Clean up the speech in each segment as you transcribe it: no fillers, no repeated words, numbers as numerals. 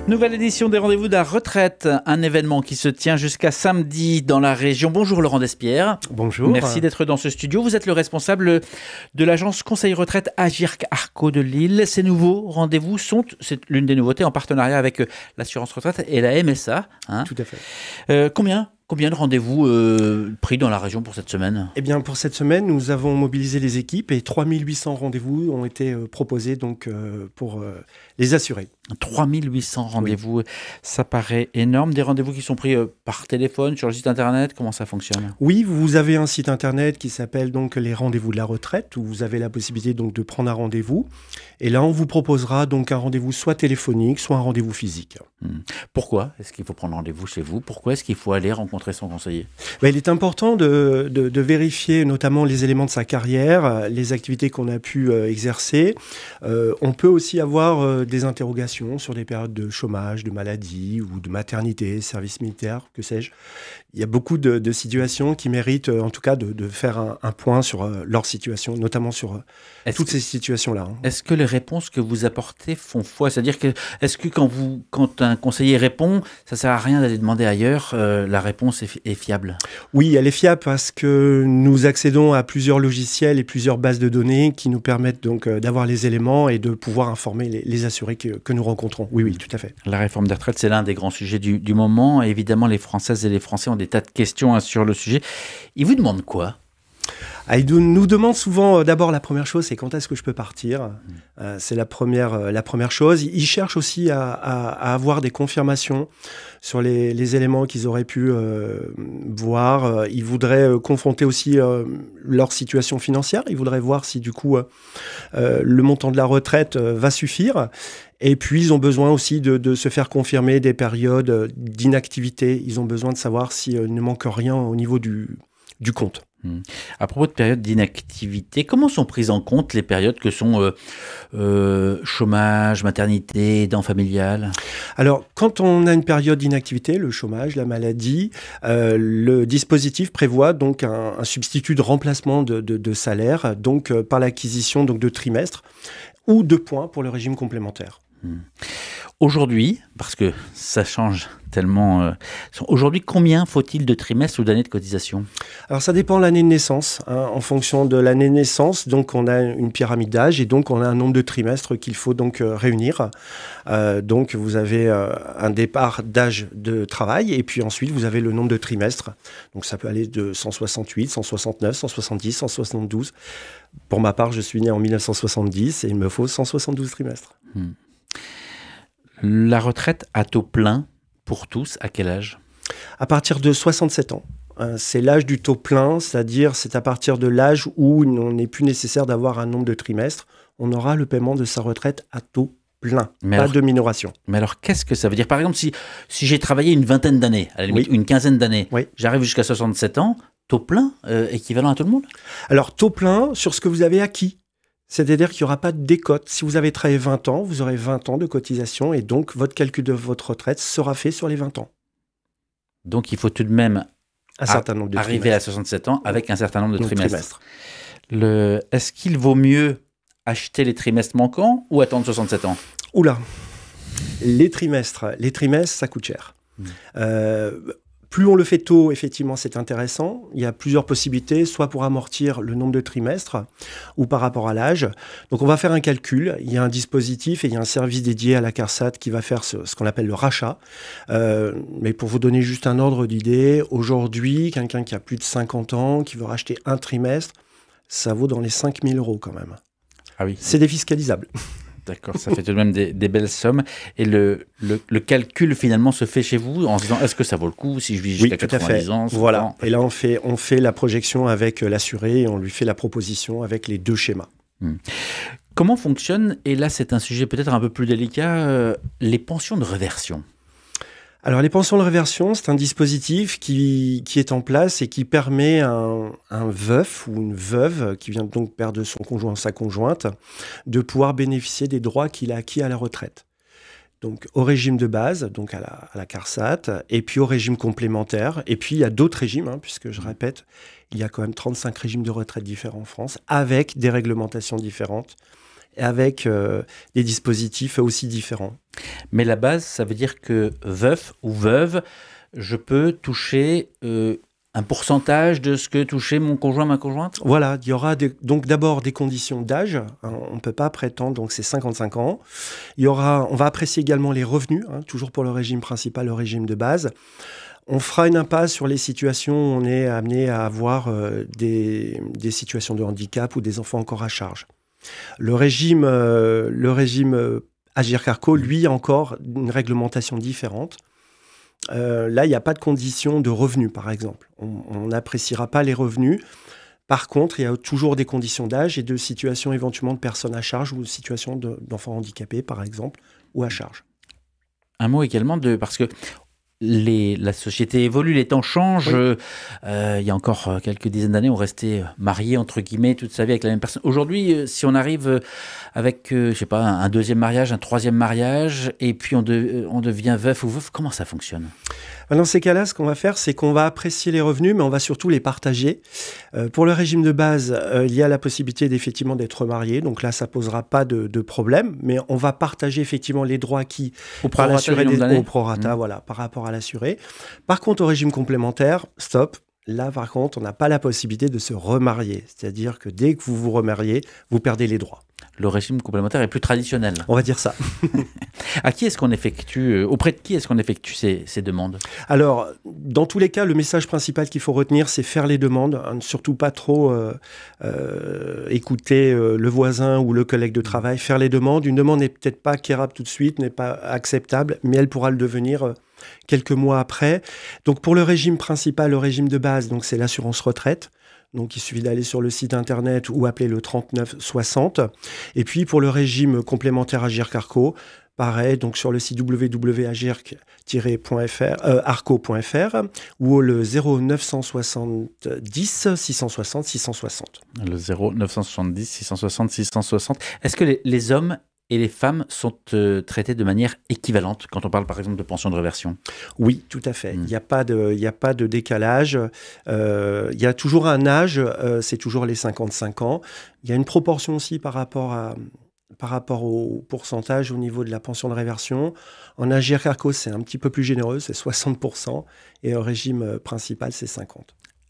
Nouvelle édition des rendez-vous de la retraite, un événement qui se tient jusqu'à samedi dans la région. Bonjour Laurent Despierres. Bonjour. Merci d'être dans ce studio. Vous êtes le responsable de l'agence Conseil Retraite Agirc Arco de Lille. Ces nouveaux rendez-vous c'est l'une des nouveautés en partenariat avec l'assurance retraite et la MSA. Tout à fait. Combien de rendez-vous pris dans la région pour cette semaine ? Eh bien, pour cette semaine, nous avons mobilisé les équipes et 3800 rendez-vous ont été proposés donc, pour les assurés. 3800 rendez-vous, oui. Ça paraît énorme. Des rendez-vous qui sont pris par téléphone, sur le site internet, comment ça fonctionne ? Oui, vous avez un site internet qui s'appelle donc les rendez-vous de la retraite, où vous avez la possibilité donc de prendre un rendez-vous. Et là, on vous proposera donc un rendez-vous soit téléphonique, soit un rendez-vous physique. Pourquoi est-ce qu'il faut prendre rendez-vous chez vous ? Pourquoi est-ce qu'il faut aller rencontrer son conseiller ? Il est important de vérifier notamment les éléments de sa carrière, les activités qu'on a pu exercer. On peut aussi avoir des interrogations sur des périodes de chômage, de maladie ou de maternité, service militaire, que sais-je. Il y a beaucoup de situations qui méritent en tout cas de faire un point sur leur situation, notamment sur toutes ces situations-là. Est-ce que les réponses que vous apportez font foi ? C'est-à-dire que est-ce que quand un conseiller répond, ça ne sert à rien d'aller demander ailleurs, la réponse est fiable ? Oui, elle est fiable parce que nous accédons à plusieurs logiciels et plusieurs bases de données qui nous permettent donc d'avoir les éléments et de pouvoir informer les assurés que nous rencontrons. Oui, tout à fait. La réforme des retraites, c'est l'un des grands sujets du moment. Et évidemment, les Françaises et les Français ont des tas de questions sur le sujet. Ils vous demandent quoi ? Ils nous demandent souvent, d'abord la première chose, c'est quand est-ce que je peux partir ? C'est la première chose. Ils cherchent aussi à avoir des confirmations sur les éléments qu'ils auraient pu voir. Ils voudraient confronter aussi leur situation financière. Ils voudraient voir si du coup le montant de la retraite va suffire. Et puis, ils ont besoin aussi de se faire confirmer des périodes d'inactivité. Ils ont besoin de savoir s'il ne manque rien au niveau du compte. À propos de périodes d'inactivité, comment sont prises en compte les périodes que sont chômage, maternité, aidant familial ? Alors, quand on a une période d'inactivité, le chômage, la maladie, le dispositif prévoit donc un substitut de remplacement de salaire, donc par l'acquisition donc de trimestres ou de points pour le régime complémentaire. Aujourd'hui, parce que ça change tellement, aujourd'hui, combien faut-il de trimestres ou d'années de cotisation ? Alors, ça dépend de l'année de naissance. En fonction de l'année de naissance, donc on a une pyramide d'âge et donc on a un nombre de trimestres qu'il faut donc réunir. Donc, vous avez un départ d'âge de travail et puis ensuite, vous avez le nombre de trimestres. Donc, ça peut aller de 168, 169, 170, 172. Pour ma part, je suis né en 1970 et il me faut 172 trimestres. La retraite à taux plein pour tous, à quel âge ? À partir de 67 ans. C'est l'âge du taux plein, c'est-à-dire c'est à partir de l'âge où il n'est plus nécessaire d'avoir un nombre de trimestres. On aura le paiement de sa retraite à taux plein, pas de minoration. Mais alors, qu'est-ce que ça veut dire ? Par exemple, si j'ai travaillé une vingtaine d'années, à la limite une quinzaine d'années, j'arrive jusqu'à 67 ans, taux plein, équivalent à tout le monde ? Alors, taux plein sur ce que vous avez acquis. C'est-à-dire qu'il n'y aura pas de décote. Si vous avez travaillé 20 ans, vous aurez 20 ans de cotisation et donc votre calcul de votre retraite sera fait sur les 20 ans. Donc il faut tout de même arriver à 67 ans avec un certain nombre de trimestres. Est-ce qu'il vaut mieux acheter les trimestres manquants ou attendre 67 ans ? Oula, les trimestres, ça coûte cher. Plus on le fait tôt, effectivement, c'est intéressant. Il y a plusieurs possibilités, soit pour amortir le nombre de trimestres ou par rapport à l'âge. Donc, on va faire un calcul. Il y a un dispositif et il y a un service dédié à la CARSAT qui va faire ce qu'on appelle le rachat. Mais pour vous donner juste un ordre d'idée, aujourd'hui, quelqu'un qui a plus de 50 ans, qui veut racheter un trimestre, ça vaut dans les 5 000 € quand même. Ah oui. C'est défiscalisable. D'accord, ça fait tout de même des belles sommes. Et le calcul, finalement, se fait chez vous en se disant, est-ce que ça vaut le coup si je vis jusqu'à 90 ans ? Voilà. Et là, on fait la projection avec l'assuré et on lui fait la proposition avec les deux schémas. Comment fonctionne, et là, c'est un sujet peut-être un peu plus délicat, les pensions de réversion ? Alors, les pensions de réversion, c'est un dispositif qui est en place et qui permet à un veuf ou une veuve qui vient donc perdre son conjoint ou sa conjointe de pouvoir bénéficier des droits qu'il a acquis à la retraite. Donc, au régime de base, donc à la CARSAT, et puis au régime complémentaire. Et puis, il y a d'autres régimes, puisque je répète, il y a quand même 35 régimes de retraite différents en France, avec des réglementations différentes. avec des dispositifs aussi différents. Mais la base, ça veut dire que veuf ou veuve, je peux toucher un pourcentage de ce que touchait mon conjoint, ma conjointe? Voilà, il y aura donc d'abord des conditions d'âge. On ne peut pas prétendre, donc c'est 55 ans. On va apprécier également les revenus, toujours pour le régime principal, le régime de base. On fera une impasse sur les situations où on est amené à avoir des situations de handicap ou des enfants encore à charge. Le régime Agirc-Arrco, lui, a encore une réglementation différente. Là, il n'y a pas de condition de revenus, par exemple. On n'appréciera pas les revenus. Par contre, il y a toujours des conditions d'âge et de situations éventuellement de personnes à charge ou de situations d'enfants handicapés, par exemple, ou à charge. Un mot également parce que la société évolue, les temps changent. Oui. Il y a encore quelques dizaines d'années, on restait marié, entre guillemets, toute sa vie avec la même personne. Aujourd'hui, si on arrive avec, je sais pas, un deuxième mariage, un troisième mariage, et puis on devient veuf ou veuve, comment ça fonctionne ? Dans ces cas-là, ce qu'on va faire, c'est qu'on va apprécier les revenus, mais on va surtout les partager. Pour le régime de base, il y a la possibilité effectivement d'être marié, donc là, ça posera pas de problème, mais on va partager effectivement les droits acquis par l'assuré au prorata, voilà, par rapport à l'assuré. Par contre, au régime complémentaire, stop. Là, par contre, on n'a pas la possibilité de se remarier. C'est-à-dire que dès que vous vous remariez, vous perdez les droits. Le régime complémentaire est plus traditionnel. On va dire ça. Auprès de qui est-ce qu'on effectue ces demandes ? Alors, dans tous les cas, le message principal qu'il faut retenir, c'est faire les demandes. Surtout pas trop écouter le voisin ou le collègue de travail. Faire les demandes. Une demande n'est peut-être pas acquérable tout de suite, n'est pas acceptable, mais elle pourra le devenir quelques mois après. Donc, pour le régime principal, le régime de base, donc c'est l'assurance retraite. Donc, il suffit d'aller sur le site internet ou appeler le 3960. Et puis, pour le régime complémentaire Agirc-Arrco, pareil, donc sur le site www.agirc-arco.fr ou le 0970 660 660. Le 0970 660 660. Est-ce que les hommes et les femmes sont traitées de manière équivalente quand on parle par exemple de pension de réversion? Oui, tout à fait. Il n'y a pas de décalage. Il y a toujours un âge, c'est toujours les 55 ans. Il y a une proportion aussi par rapport au pourcentage au niveau de la pension de réversion. En Agirc-Arrco, c'est un petit peu plus généreux, c'est 60%, et au régime principal, c'est 50%.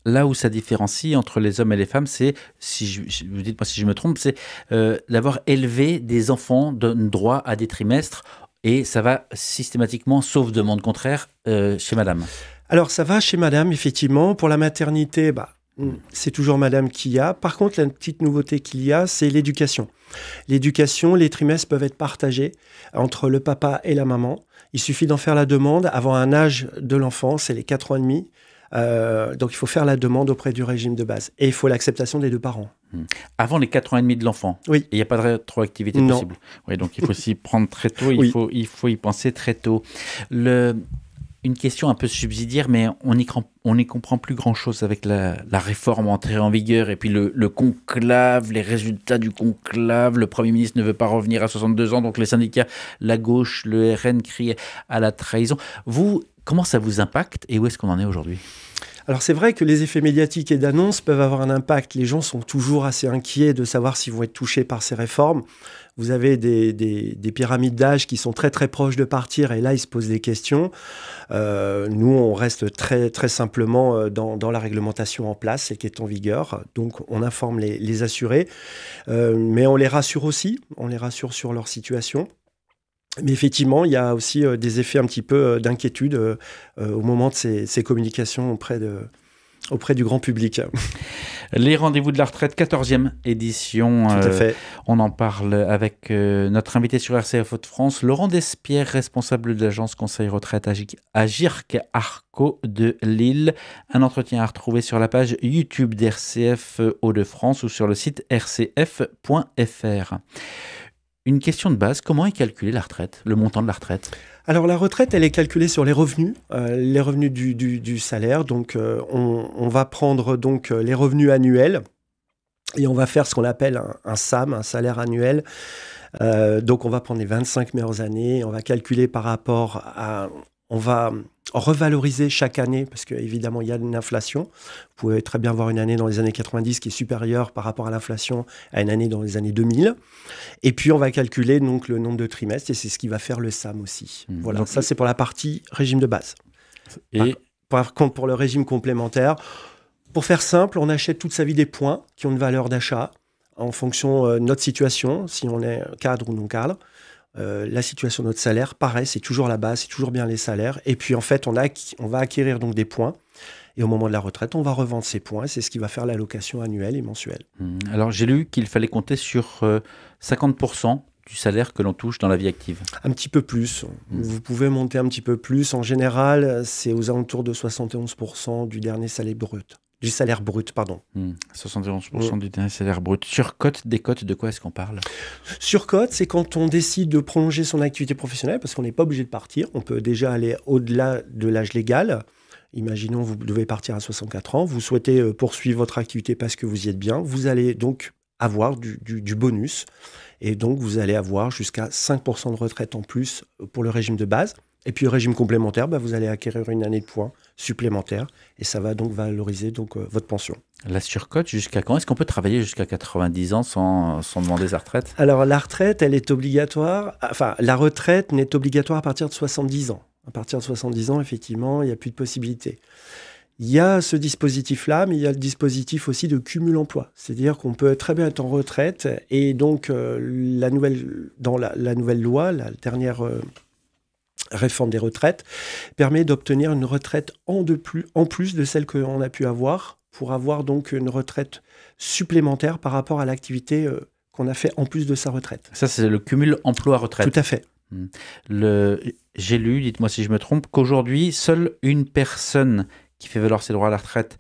Là où ça différencie entre les hommes et les femmes, c'est, vous dites-moi si je me trompe, c'est d'avoir élevé des enfants, donne droit à des trimestres, et ça va systématiquement, sauf demande contraire, chez madame. Alors ça va chez madame, effectivement. Pour la maternité, c'est toujours madame qui a. Par contre, la petite nouveauté qu'il y a, c'est l'éducation. L'éducation, les trimestres peuvent être partagés entre le papa et la maman. Il suffit d'en faire la demande avant un âge de l'enfant, c'est les 4 ans et demi. Donc, il faut faire la demande auprès du régime de base. Et il faut l'acceptation des deux parents. Avant les 4 ans et demi de l'enfant. Oui. Il n'y a pas de rétroactivité possible. Oui, donc il faut s'y prendre très tôt, il faut y penser très tôt. Une question un peu subsidiaire, mais on n'y comprend plus grand-chose avec la réforme entrée en vigueur et puis le conclave, les résultats du conclave. Le Premier ministre ne veut pas revenir à 62 ans, donc les syndicats, la gauche, le RN crient à la trahison. Vous, comment ça vous impacte et où est-ce qu'on en est aujourd'hui ? Alors c'est vrai que les effets médiatiques et d'annonces peuvent avoir un impact. Les gens sont toujours assez inquiets de savoir s'ils vont être touchés par ces réformes. Vous avez des pyramides d'âge qui sont très très proches de partir et là ils se posent des questions. Nous on reste très très simplement dans la réglementation en place, celle qui est en vigueur. Donc on informe les assurés, mais on les rassure aussi, on les rassure sur leur situation. Mais effectivement, il y a aussi des effets un petit peu d'inquiétude au moment de ces communications auprès du grand public. Les rendez-vous de la retraite, 14e édition. Tout à fait. On en parle avec notre invité sur RCF Hauts-de-France, Laurent Despierres, responsable de l'agence Conseil Retraite Agirc-Arrco de Lille. Un entretien à retrouver sur la page YouTube d'RCF Hauts-de-France ou sur le site rcf.fr. Une question de base, comment est calculée la retraite, le montant de la retraite ? Alors la retraite, elle est calculée sur les revenus du salaire. Donc on va prendre donc les revenus annuels et on va faire ce qu'on appelle un SAM, un salaire annuel. Donc on va prendre les 25 meilleures années, on va calculer par rapport on va revaloriser chaque année, parce qu'évidemment, il y a une inflation. Vous pouvez très bien voir une année dans les années 90 qui est supérieure par rapport à l'inflation à une année dans les années 2000. Et puis, on va calculer donc le nombre de trimestres, et c'est ce qui va faire le SAM aussi. Voilà, donc, ça, c'est pour la partie régime de base. Et par contre, pour le régime complémentaire, pour faire simple, on achète toute sa vie des points qui ont une valeur d'achat en fonction de notre situation, si on est cadre ou non cadre. La situation de notre salaire, pareil, c'est toujours la base, c'est toujours bien les salaires. Et puis, en fait, on va acquérir donc des points. Et au moment de la retraite, on va revendre ces points. C'est ce qui va faire l'allocation annuelle et mensuelle. Alors, j'ai lu qu'il fallait compter sur 50% du salaire que l'on touche dans la vie active. Un petit peu plus. Vous pouvez monter un petit peu plus. En général, c'est aux alentours de 71% du dernier salaire brut. Du salaire brut, pardon. 71% du dernier salaire brut. Surcote, décote, de quoi est-ce qu'on parle? Surcote, c'est quand on décide de prolonger son activité professionnelle, parce qu'on n'est pas obligé de partir. On peut déjà aller au-delà de l'âge légal. Imaginons, vous devez partir à 64 ans. Vous souhaitez poursuivre votre activité parce que vous y êtes bien. Vous allez donc avoir du bonus. Et donc, vous allez avoir jusqu'à 5% de retraite en plus pour le régime de base. Et puis, le régime complémentaire, vous allez acquérir une année de points supplémentaire. Et ça va donc valoriser votre pension. La surcote, jusqu'à quand? Est-ce qu'on peut travailler jusqu'à 90 ans sans demander sa retraite? Alors, la retraite, elle est obligatoire. Enfin, la retraite n'est obligatoire à partir de 70 ans. À partir de 70 ans, effectivement, il n'y a plus de possibilité. Il y a ce dispositif-là, mais il y a le dispositif aussi de cumul emploi. C'est-à-dire qu'on peut très bien être en retraite et donc dans la nouvelle loi, la dernière réforme des retraites, permet d'obtenir une retraite en plus de celle qu'on a pu avoir, pour avoir donc une retraite supplémentaire par rapport à l'activité qu'on a fait en plus de sa retraite. Ça, c'est le cumul emploi-retraite. Tout à fait. J'ai lu, dites-moi si je me trompe, qu'aujourd'hui, seule une personne qui fait valoir ses droits à la retraite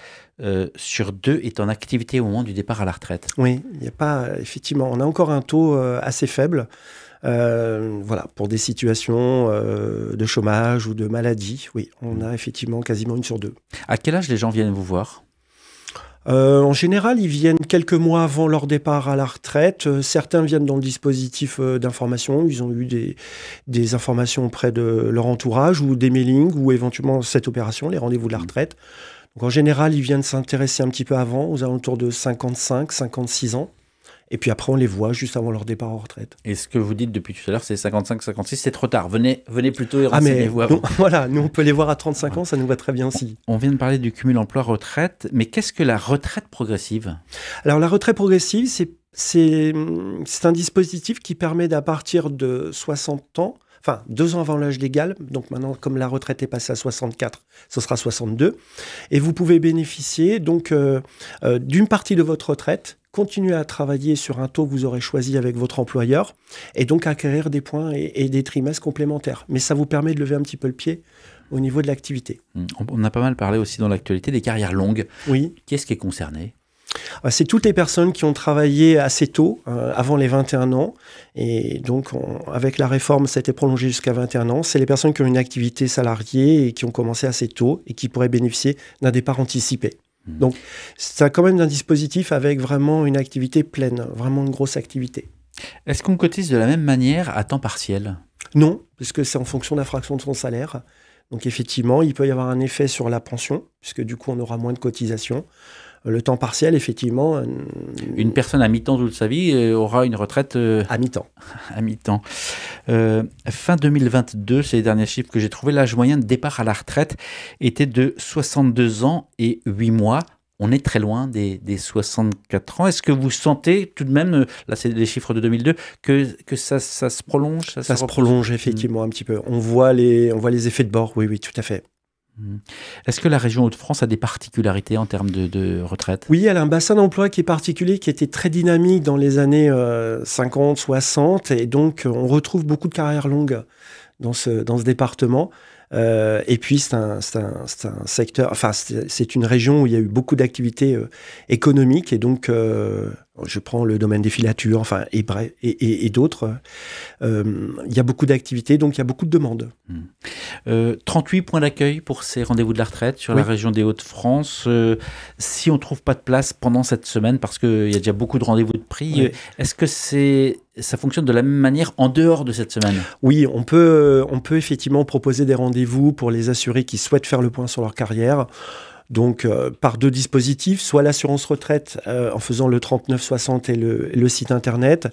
sur 2 est en activité au moment du départ à la retraite. Oui, il n'y a pas, effectivement, on a encore un taux assez faible. Voilà, pour des situations de chômage ou de maladie, oui, on a effectivement quasiment 1 sur 2. À quel âge les gens viennent vous voir? En général, ils viennent quelques mois avant leur départ à la retraite. Certains viennent dans le dispositif d'information. Ils ont eu des informations auprès de leur entourage ou des mailings ou éventuellement cette opération, les rendez-vous de la retraite. Donc, en général, ils viennent s'intéresser un petit peu avant, aux alentours de 55, 56 ans. Et puis après, on les voit juste avant leur départ en retraite. Et ce que vous dites depuis tout à l'heure, c'est 55, 56, c'est trop tard. Venez plutôt et renseignez-vous avant. Voilà, nous, on peut les voir à 35 ans, ça nous va très bien aussi. On vient de parler du cumul emploi-retraite, mais qu'est-ce que la retraite progressive? Alors, la retraite progressive, c'est un dispositif qui permet d'à partir de 60 ans, enfin 2 ans avant l'âge légal, donc maintenant, comme la retraite est passée à 64, ce sera 62, et vous pouvez bénéficier donc d'une partie de votre retraite, continuer à travailler sur un taux que vous aurez choisi avec votre employeur et donc acquérir des points et des trimestres complémentaires. Mais ça vous permet de lever un petit peu le pied au niveau de l'activité. On a pas mal parlé aussi dans l'actualité des carrières longues. Oui. Qui est-ce qui est concerné? C'est toutes les personnes qui ont travaillé assez tôt, avant les 21 ans. Et donc, avec la réforme, ça a été prolongé jusqu'à 21 ans. C'est les personnes qui ont une activité salariée et qui ont commencé assez tôt et qui pourraient bénéficier d'un départ anticipé. Donc, c'est quand même un dispositif avec vraiment une activité pleine, vraiment une grosse activité. Est-ce qu'on cotise de la même manière à temps partiel? Non, puisque c'est en fonction de la fraction de son salaire. Donc, effectivement, il peut y avoir un effet sur la pension, puisque du coup, on aura moins de cotisations. Le temps partiel, effectivement... Une personne à mi-temps toute sa vie aura une retraite... À mi-temps. À mi-temps. Fin 2022, c'est les derniers chiffres que j'ai trouvés, l'âge moyen de départ à la retraite était de 62 ans et 8 mois. On est très loin des 64 ans. Est-ce que vous sentez tout de même, là c'est les chiffres de 2002, que ça se prolonge? Ça se prolonge effectivement un petit peu. On voit les effets de bord, oui, tout à fait. Est-ce que la région Hauts-de-France a des particularités en termes de retraite? Oui, elle a un bassin d'emploi qui est particulier, qui était très dynamique dans les années 50, 60, et donc on retrouve beaucoup de carrières longues dans ce département. Et puis c'est un secteur, enfin c'est une région où il y a eu beaucoup d'activités économiques, et donc je prends le domaine des filatures, enfin et d'autres. Il y a beaucoup d'activités, donc il y a beaucoup de demandes. 38 points d'accueil pour ces rendez-vous de la retraite sur la région des Hauts-de-France. Si on ne trouve pas de place pendant cette semaine, parce qu'il y a déjà beaucoup de rendez-vous de prix, est-ce que ça fonctionne de la même manière en dehors de cette semaine? Oui, on peut effectivement proposer des rendez-vous rendez-vous pour les assurés qui souhaitent faire le point sur leur carrière. Donc, par 2 dispositifs, soit l'assurance retraite en faisant le 3960 et le site internet,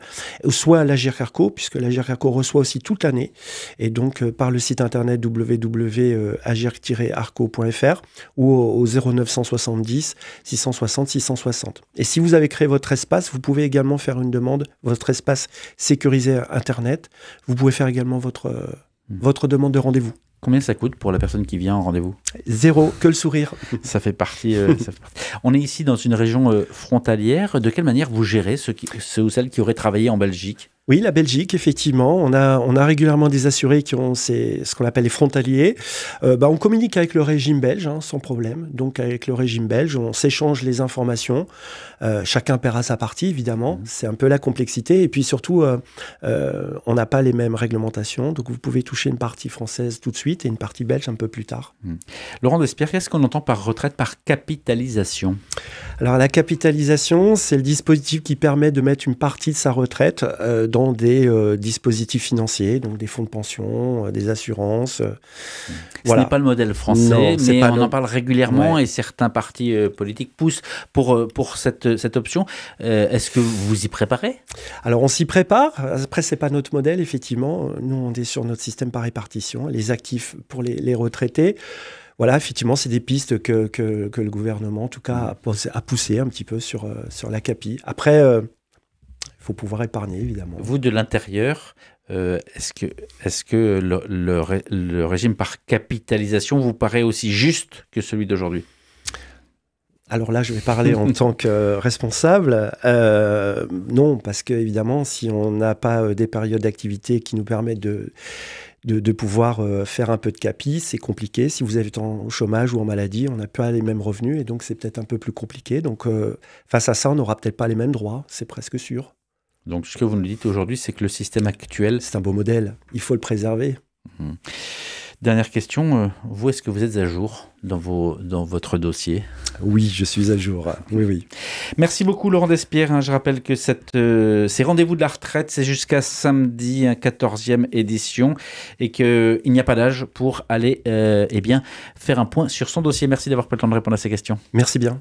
soit l'Agir Carco, puisque l'Agir Carco reçoit aussi toute l'année, et donc par le site internet www.agir-arco.fr ou au 0970 660 660. Et si vous avez créé votre espace, vous pouvez également faire une demande, votre espace sécurisé internet. Vous pouvez faire également votre demande de rendez-vous. Combien ça coûte pour la personne qui vient en rendez-vous? 0, que le sourire. Ça fait partie. On est ici dans une région frontalière. De quelle manière vous gérez ceux ou celles qui auraient travaillé en Belgique? Oui, la Belgique, effectivement. On a régulièrement des assurés qui ont ce qu'on appelle les frontaliers. On communique avec le régime belge, sans problème. Donc, avec le régime belge, on s'échange les informations. Chacun paiera sa partie, évidemment. C'est un peu la complexité. Et puis surtout, on n'a pas les mêmes réglementations. Donc, vous pouvez toucher une partie française tout de suite et une partie belge un peu plus tard. Laurent Despierres, qu'est-ce qu'on entend par retraite, par capitalisation? Alors, la capitalisation, c'est le dispositif qui permet de mettre une partie de sa retraite dans des dispositifs financiers, donc des fonds de pension, des assurances. Ce n'est pas le modèle français, mais on en parle régulièrement et certains partis politiques poussent pour cette option. Est-ce que vous vous y préparez? Alors, on s'y prépare. Après, ce n'est pas notre modèle, effectivement. Nous, on est sur notre système par répartition, les actifs pour les retraités. Voilà, effectivement, c'est des pistes que le gouvernement, en tout cas, a poussé un petit peu sur la CAPI. Après, il faut pouvoir épargner, évidemment. Vous, de l'intérieur, est-ce que le régime par capitalisation vous paraît aussi juste que celui d'aujourd'hui? Alors là, je vais parler en tant que responsable. Non, parce qu'évidemment, si on n'a pas des périodes d'activité qui nous permettent de pouvoir faire un peu de capi, c'est compliqué. Si vous êtes au chômage ou en maladie, on n'a pas les mêmes revenus et donc c'est peut-être un peu plus compliqué. Donc face à ça, on n'aura peut-être pas les mêmes droits, c'est presque sûr. Donc ce que vous nous dites aujourd'hui, c'est que le système actuel... C'est un beau modèle, il faut le préserver. Dernière question, vous, est-ce que vous êtes à jour dans votre dossier? Oui, je suis à jour, oui. Merci beaucoup Laurent Despierres. Je rappelle que ces rendez-vous de la retraite, c'est jusqu'à samedi, 14e édition, et qu'il n'y a pas d'âge pour aller faire un point sur son dossier. Merci d'avoir pris le temps de répondre à ces questions. Merci bien.